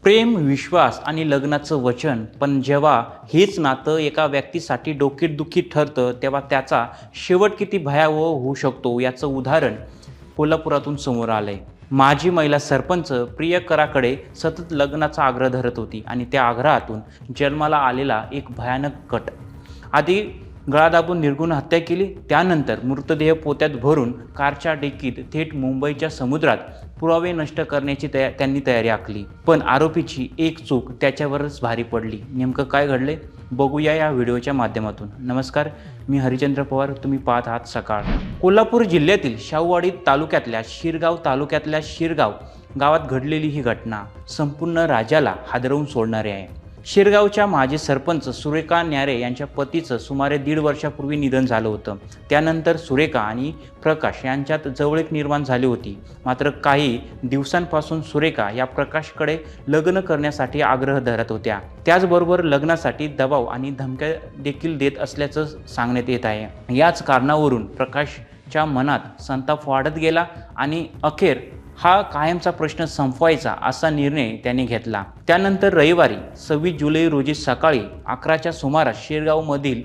प्रेम, विश्वास आणि लग्नाचं वचन, पण जेव्हा हेच नातं एका व्यक्तीसाठी डोकेदुखी ठरतं, तेव्हा त्याचा शेवट किती भयावह होऊ शकतो याचं उदाहरण कोल्हापुरातून समोर आलंय. माजी महिला सरपंच प्रियकराकडे सतत लग्नाचा आग्रह धरत होती आणि त्या आग्रहातून जन्माला आलेला एक भयानक कट. आधी गळा दाबून निर्घृण हत्या केली, त्यानंतर मृतदेह पोत्यात भरून कारच्या डिकीत थेट मुंबईच्या समुद्रात पुरावे नष्ट करण्याची त्यांनी तयारी आखली. पण आरोपीची एक चूक त्याच्यावरच भारी पडली. नेमकं काय घडले बघूया या व्हिडिओच्या माध्यमातून. नमस्कार, मी हरिचंद्र पवार, तुम्ही पाहत आहात सकाळ. कोल्हापूर जिल्ह्यातील शाहूवाडी तालुक्यातल्या शिरगाव गावात घडलेली ही घटना संपूर्ण राज्याला हादरवून सोडणारी आहे. शिरगावच्या माजी सरपंच सुरेखा न्यारे यांच्या पतीचं सुमारे 1.5 वर्षापूर्वी निधन झालं होतं. त्यानंतर सुरेखा आणि प्रकाश यांच्यात जवळीक निर्माण झाली होती. मात्र काही दिवसांपासून सुरेखा या प्रकाशकडे लग्न करण्यासाठी आग्रह धरत होत्या. त्याचबरोबर लग्नासाठी दबाव आणि धमक्या देखील देत असल्याचं सांगण्यात येत आहे. याच कारणावरून प्रकाशच्या मनात संताप वाढत गेला आणि अखेर हा कायमचा प्रश्न संपवायचा असा निर्णय त्याने घेतला. त्यानंतर रविवारी 26 जुलै रोजी सकाळी 11च्या सुमारास शिरगावमधील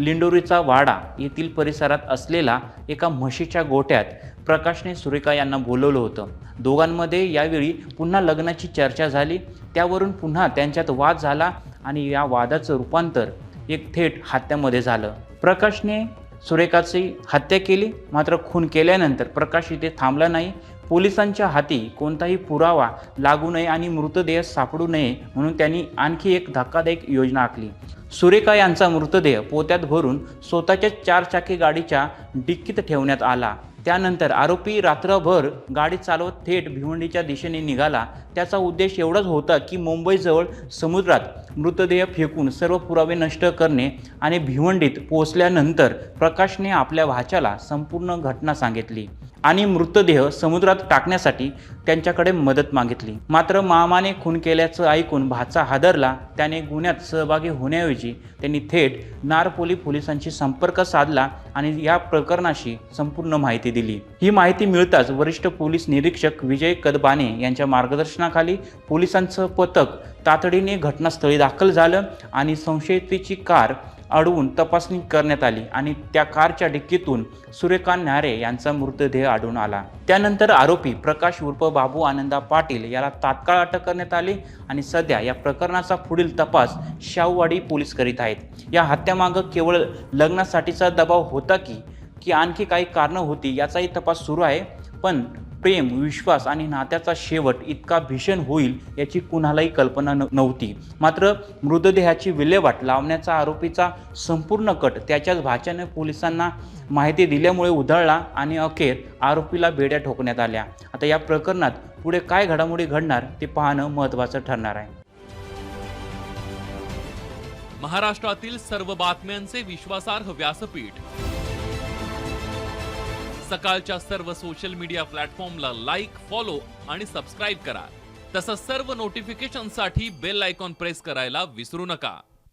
लिंडोरीचा वाडा येथील परिसरात असलेला एका म्हशीच्या गोठ्यात प्रकाशने सुरेखा यांना बोलवलं होतं. दोघांमध्ये यावेळी पुन्हा लग्नाची चर्चा झाली. त्यावरून पुन्हा त्यांच्यात वाद झाला आणि या वादाचं रूपांतर एक थेट हत्यामध्ये झालं. प्रकाशने सुरेखाची हत्या केली. मात्र खून केल्यानंतर प्रकाश इथे थांबला नाही. पोलिसांच्या हाती कोणताही पुरावा लागू नये आणि मृतदेह सापडू नये म्हणून त्यांनी आणखी एक धक्कादायक योजना आखली. सुरेखा यांचा मृतदेह पोत्यात भरून स्वतःच्या 4 चाकी गाडीच्या डिक्कीत ठेवण्यात आला. त्यानंतर आरोपी रात्रभर गाडी चालवत थेट भिवंडीच्या दिशेने निघाला. त्याचा उद्देश एवढाच होता की मुंबईजवळ समुद्रात मृतदेह फेकून सर्व पुरावे नष्ट करणे आणि भिवंडीत पोहोचल्यानंतर प्रकाशने आपल्या भाच्याला संपूर्ण घटना सांगितली आणि मृतदेह समुद्रात टाकण्यासाठी त्यांच्याकडे मदत मागितली. मात्र मामाने खून केल्याचं ऐकून भाचा हादरला. त्याने गुन्ह्यात सहभागी होण्याऐवजी त्यांनी थेट नारपोली पोलिसांशी संपर्क साधला आणि या प्रकरणाची संपूर्ण माहिती दिली. ही माहिती मिळताच वरिष्ठ पोलीस निरीक्षक विजय कदबाने यांच्या मार्गदर्शनाखाली पोलिसांचं पथक तातडीने घटनास्थळी दाखल झालं आणि संशयिताची कार अडवून तपासणी करण्यात आली आणि त्या कारच्या डिक्कीतून सुरेखा न्यारे यांचा मृतदेह आढळून आला. त्यानंतर आरोपी प्रकाश उर्फ बाबू आनंदा पाटील याला तात्काळ अटक करण्यात आली आणि सध्या या प्रकरणाचा पुढील तपास शाहूवाडी पोलीस करीत आहेत. या हत्यामागं केवळ लग्नासाठीचा दबाव होता की आणखी काही कारणं होती याचाही तपास सुरू आहे. पण प्रेम, विश्वास आणि नात्याचा शेवट इतका भीषण होईल याची कुणालाही कल्पना नव्हती. मात्र मृतदेहाची विल्हेवाट लावण्याचा आरोपीचा संपूर्ण कट त्याच्याच भाच्याने पोलिसांना माहिती दिल्यामुळे उधळला आणि अखेर आरोपीला बेड्या ठोकण्यात आल्या. आता या प्रकरणात पुढे काय घडामोडी घडणार ते पाहणं महत्त्वाचं ठरणार आहे. महाराष्ट्रातील सर्व बातम्यांचे विश्वासार्ह व्यासपीठ सकाळच्या सर्व सोशल मीडिया प्लॅटफॉर्मला लाईक, फॉलो आणि सबस्क्राईब करा. तसंच सर्व नोटिफिकेशनसाठी बेल आयकॉन प्रेस करायला विसरू नका.